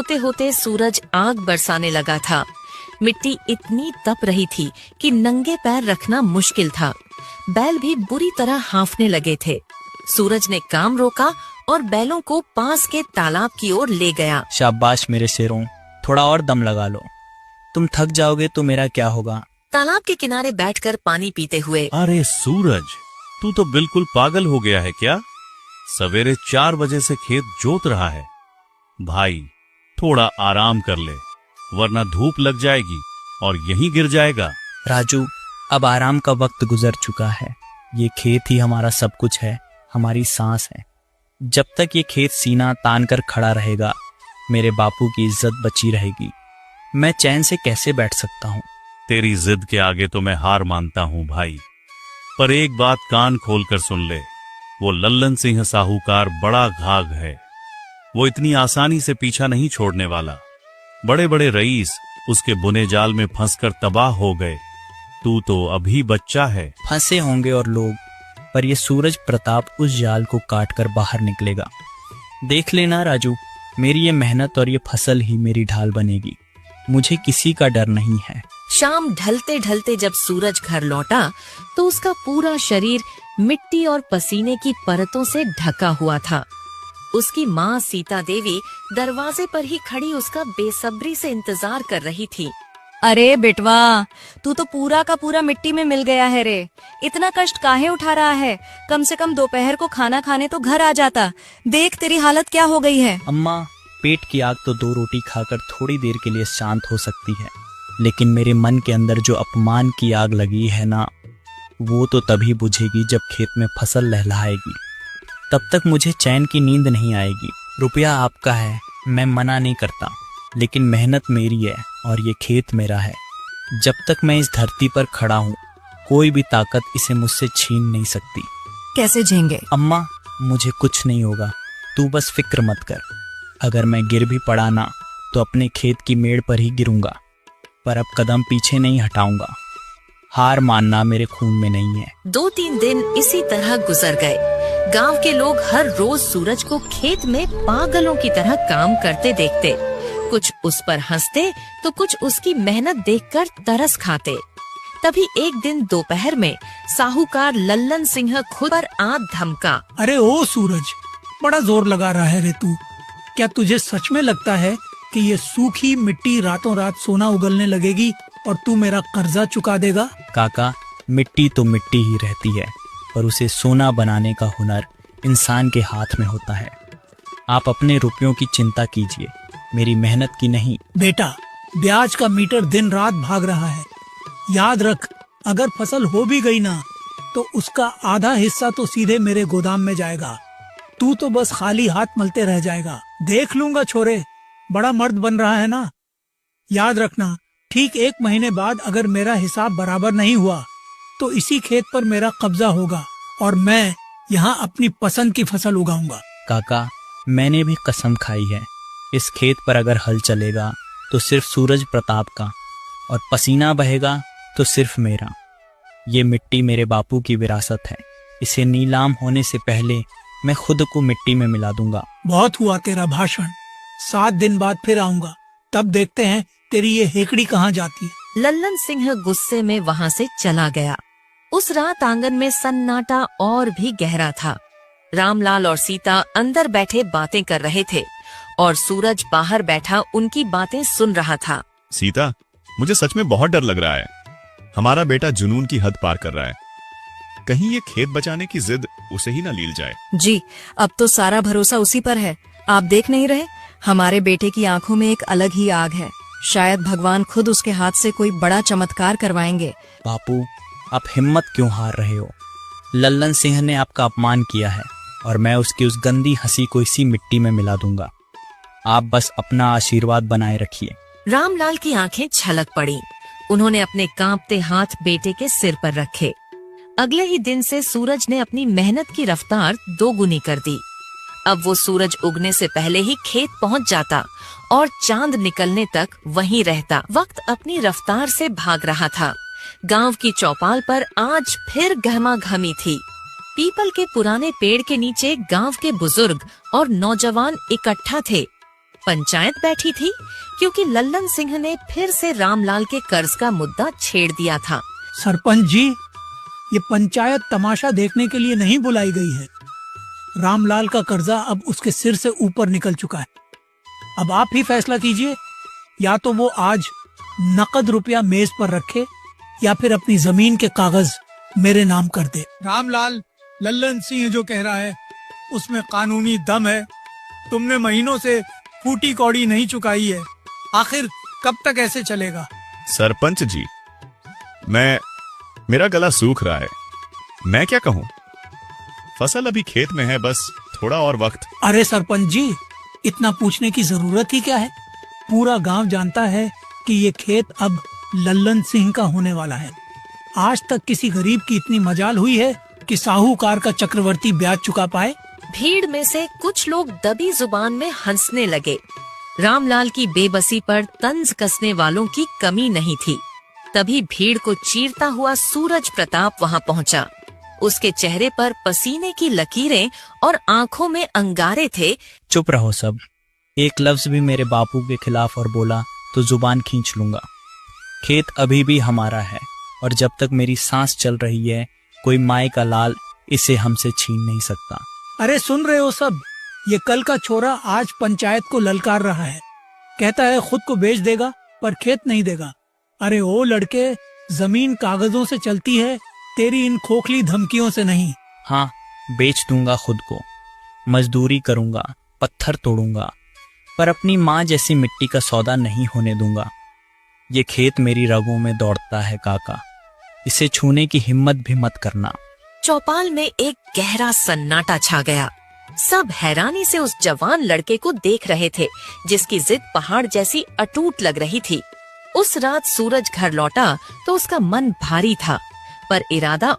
होते होते सूरज आग बरसाने लगा था। मिट्टी इतनी तप रही थी कि नंगे पैर रखना मुश्किल था। बैल भी बुरी तरह हांफने लगे थे। सूरज ने काम रोका और बैलों को पास के तालाब की ओर ले गया। शाबाश मेरे शेरों, थोड़ा और दम लगा लो। तुम थक जाओगे तो मेरा क्या होगा। तालाब के किनारे बैठकर पानी पीते हुए, अरे सूरज, तू तो बिल्कुल पागल हो गया है क्या? सवेरे 4 बजे से खेत जोत रहा है। भाई, थोड़ा आराम कर ले, वरना धूप लग जाएगी और यहीं गिर जाएगा। राजू, अब आराम का वक्त गुजर चुका है। ये खेत ही हमारा सब कुछ है, हमारी सांस है। जब तक ये खेत सीना तान कर खड़ा रहेगा, मेरे बापू की इज्जत बची रहेगी। मैं चैन से कैसे बैठ सकता हूँ। तेरी जिद के आगे तो मैं हार मानता हूँ भाई, पर एक बात कान खोलकर सुन ले। वो लल्लन सिंह साहूकार बड़ा घाघ है। वो इतनी आसानी से पीछा नहीं छोड़ने वाला। बड़े बड़े रईस उसके बुने जाल में फंसकर तबाह हो गए। तू तो अभी बच्चा है। फंसे होंगे और लोग, पर ये सूरज प्रताप उस जाल को काट कर बाहर निकलेगा। देख लेना राजू, मेरी ये मेहनत और ये फसल ही मेरी ढाल बनेगी। मुझे किसी का डर नहीं है। शाम ढलते ढलते जब सूरज घर लौटा तो उसका पूरा शरीर मिट्टी और पसीने की परतों से ढका हुआ था। उसकी माँ सीता देवी दरवाजे पर ही खड़ी उसका बेसब्री से इंतजार कर रही थी। अरे बेटवा, तू तो पूरा का पूरा मिट्टी में मिल गया है रे। इतना कष्ट काहे उठा रहा है? कम से कम दोपहर को खाना खाने तो घर आ जाता। देख तेरी हालत क्या हो गई है। अम्मा, पेट की आग तो 2 रोटी खाकर थोड़ी देर के लिए शांत हो सकती है, लेकिन मेरे मन के अंदर जो अपमान की आग लगी है ना, वो तो तभी बुझेगी जब खेत में फसल लहलहाएगी। तब तक मुझे चैन की नींद नहीं आएगी। रुपया आपका है, मैं मना नहीं करता, लेकिन मेहनत मेरी है और ये खेत मेरा है। जब तक मैं इस धरती पर खड़ा हूँ, कोई भी ताकत इसे मुझसे छीन नहीं सकती। कैसे झेंगे? अम्मा, मुझे कुछ नहीं होगा, तू बस फिक्र मत कर। अगर मैं गिर भी पड़ा ना, तो अपने खेत की मेड़ पर ही गिरूंगा, पर अब कदम पीछे नहीं हटाऊंगा। हार मानना मेरे खून में नहीं है। 2-3 दिन इसी तरह गुजर गए। गांव के लोग हर रोज सूरज को खेत में पागलों की तरह काम करते देखते। कुछ उस पर हंसते तो कुछ उसकी मेहनत देखकर तरस खाते। तभी एक दिन दोपहर में साहूकार लल्लन सिंह खुद पर आ धमका। अरे ओ सूरज, बड़ा जोर लगा रहा है रे तू। क्या तुझे सच में लगता है कि ये सूखी मिट्टी रातों रात सोना उगलने लगेगी और तू मेरा कर्जा चुका देगा? काका, मिट्टी तो मिट्टी ही रहती है, पर उसे सोना बनाने का हुनर इंसान के हाथ में होता है। आप अपने रुपयों की चिंता कीजिए, मेरी मेहनत की नहीं। बेटा, ब्याज का मीटर दिन रात भाग रहा है। याद रख, अगर फसल हो भी गई ना, तो उसका आधा हिस्सा तो सीधे मेरे गोदाम में जाएगा। तू तो बस खाली हाथ मलते रह जाएगा। देख लूंगा छोरे, बड़ा मर्द बन रहा है ना। याद रखना, ठीक 1 महीने बाद अगर मेरा हिसाब बराबर नहीं हुआ, तो इसी खेत पर मेरा कब्जा होगा और मैं यहाँ अपनी पसंद की फसल उगाऊंगा। काका, मैंने भी कसम खाई है, इस खेत पर अगर हल चलेगा तो सिर्फ सूरज प्रताप का, और पसीना बहेगा तो सिर्फ मेरा। ये मिट्टी मेरे बापू की विरासत है। इसे नीलाम होने से पहले मैं खुद को मिट्टी में मिला दूंगा। बहुत हुआ तेरा भाषण। 7 दिन बाद फिर आऊंगा, तब देखते हैं तेरी ये हेकड़ी कहाँ जाती है। लल्लन सिंह गुस्से में वहाँ से चला गया। उस रात आंगन में सन्नाटा और भी गहरा था। रामलाल और सीता अंदर बैठे बातें कर रहे थे और सूरज बाहर बैठा उनकी बातें सुन रहा था। सीता, मुझे सच में बहुत डर लग रहा है। हमारा बेटा जुनून की हद पार कर रहा है। कहीं ये खेत बचाने की जिद उसे ही ना लील जाए। जी, अब तो सारा भरोसा उसी पर है। आप देख नहीं रहे, हमारे बेटे की आंखों में एक अलग ही आग है। शायद भगवान खुद उसके हाथ से कोई बड़ा चमत्कार करवाएंगे। बापू, आप हिम्मत क्यों हार रहे हो? लल्लन सिंह ने आपका अपमान किया है और मैं उसकी उस गंदी हंसी को इसी मिट्टी में मिला दूंगा। आप बस अपना आशीर्वाद बनाए रखिए। रामलाल की आंखें छलक पड़ी। उन्होंने अपने कांपते हाथ बेटे के सिर पर रखे। अगले ही दिन से सूरज ने अपनी मेहनत की रफ्तार 2 गुनी कर दी। अब वो सूरज उगने से पहले ही खेत पहुंच जाता और चांद निकलने तक वहीं रहता। वक्त अपनी रफ्तार से भाग रहा था। गांव की चौपाल पर आज फिर गहमागहमी थी। पीपल के पुराने पेड़ के नीचे गांव के बुजुर्ग और नौजवान इकट्ठा थे। पंचायत बैठी थी क्योंकि लल्लन सिंह ने फिर से रामलाल के कर्ज का मुद्दा छेड़ दिया था। सरपंच जी, ये पंचायत तमाशा देखने के लिए नहीं बुलाई गई है। रामलाल का कर्जा अब उसके सिर से ऊपर निकल चुका है। अब आप ही फैसला कीजिए, या तो वो आज नकद रुपया मेज पर रखे या फिर अपनी जमीन के कागज मेरे नाम कर दे। रामलाल, लल्लन सिंह जो कह रहा है उसमें कानूनी दम है। तुमने महीनों से फूटी कौड़ी नहीं चुकाई है, आखिर कब तक ऐसे चलेगा? सरपंच जी, मेरा गला सूख रहा है, मैं क्या कहूँ। फसल अभी खेत में है, बस थोड़ा और वक्त। अरे सरपंच जी, इतना पूछने की जरूरत ही क्या है? पूरा गांव जानता है कि ये खेत अब लल्लन सिंह का होने वाला है। आज तक किसी गरीब की इतनी मजाल हुई है कि साहूकार का चक्रवर्ती ब्याज चुका पाए? भीड़ में से कुछ लोग दबी जुबान में हंसने लगे। रामलाल की बेबसी पर तंज कसने वालों की कमी नहीं थी। तभी भीड़ को चीरता हुआ सूरज प्रताप वहां पहुंचा। उसके चेहरे पर पसीने की लकीरें और आंखों में अंगारे थे। चुप रहो सब, एक लफ्ज भी मेरे बापू के खिलाफ और बोला तो जुबान खींच लूंगा। खेत अभी भी हमारा है और जब तक मेरी सांस चल रही है कोई माए का लाल इसे हमसे छीन नहीं सकता। अरे सुन रहे हो सब, ये कल का छोरा आज पंचायत को ललकार रहा है। कहता है खुद को बेच देगा पर खेत नहीं देगा। अरे ओ लड़के, जमीन कागजों से चलती है, तेरी इन खोखली धमकियों से नहीं। हाँ, बेच दूंगा खुद को, मजदूरी करूंगा, पत्थर तोड़ूंगा, पर अपनी माँ जैसी मिट्टी का सौदा नहीं होने दूंगा। ये खेत मेरी रगों में दौड़ता है काका, इसे छूने की हिम्मत भी मत करना। चौपाल में एक गहरा सन्नाटा छा गया। सब हैरानी से उस जवान लड़के को देख रहे थे जिसकी जिद पहाड़ जैसी अटूट लग रही थी। उस रात सूरज घर लौटा तो उसका मन भारी था, पर इरादा